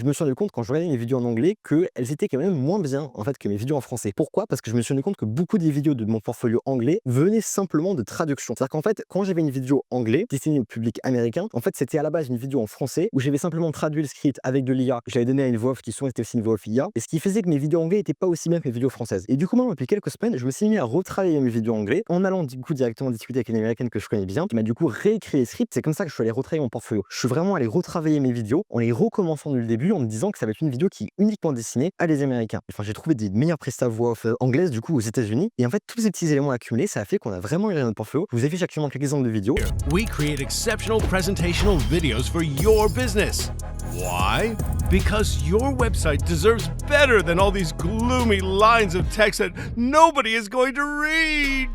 je me suis rendu compte quand je regardais mes vidéos en anglais qu'elles étaient quand même moins bien en fait que mes vidéos en français. Pourquoi? Parce que je me suis rendu compte que beaucoup des vidéos de mon portfolio anglais venaient simplement de traduction. C'est-à-dire qu'en fait, quand j'avais une vidéo anglais destinée au public américain, en fait, c'était à la base une vidéo en français où j'avais simplement traduit le script avec de l'IA. Je l'avais donné à une voix off qui souvent était aussi une voix off IA. Et ce qui faisait que mes vidéos anglais n'étaient pas aussi bien que mes vidéos françaises. Et du coup, moi, depuis quelques semaines, je me suis mis à retravailler mes vidéos anglais en allant du coup directement discuter avec une américaine que je connais bien, qui m'a du coup réécrit les scripts. C'est comme ça que je suis allé retravailler mon portfolio. Je suis vraiment allé retravailler mes vidéos en les recommençant du début en me disant que ça va être une vidéo qui est uniquement destinée à des Américains. Enfin, j'ai trouvé des meilleures prestats voix off anglaises du coup aux États-Unis. Et en fait, tous ces petits éléments accumulés, ça a fait qu'on a vraiment eu notre portfolio. Je vous affiche actuellement quelques exemples de vidéos. We create exceptional presentational videos for your business. Why? Because your website deserves better than all these gloomy lines of text that nobody is going to read.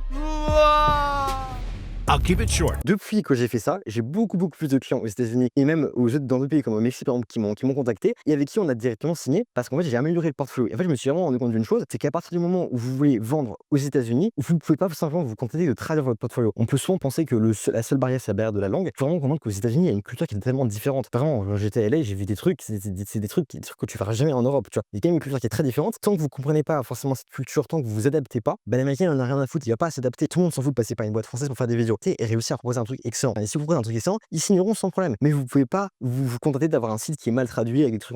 I'll keep it short. Depuis que j'ai fait ça, j'ai beaucoup plus de clients aux États-Unis et même dans d'autres pays comme au Mexique par exemple qui m'ont contacté et avec qui on a directement signé parce qu'en fait j'ai amélioré le portfolio. Et en fait je me suis vraiment rendu compte d'une chose, c'est qu'à partir du moment où vous voulez vendre aux États-Unis, vous ne pouvez pas simplement vous contenter de traduire votre portfolio. On peut souvent penser que la seule barrière c'est la barrière de la langue. Il faut vraiment comprendre qu'aux États-Unis il y a une culture qui est tellement différente. Vraiment, quand j'étais à LA, j'ai vu des trucs, c'est des trucs que tu feras jamais en Europe. Tu vois, il y a quand même une culture qui est très différente. Tant que vous comprenez pas forcément cette culture, tant que vous vous adaptez pas, l'Américain il en a rien à foutre, il va pas s'adapter. Tout le monde s'en fout de passer par une boîte française pour faire des vidéos et réussir à proposer un truc excellent. Et si vous proposez un truc excellent, ils signeront sans problème. Mais vous pouvez pas vous contenter d'avoir un site qui est mal traduit avec des trucs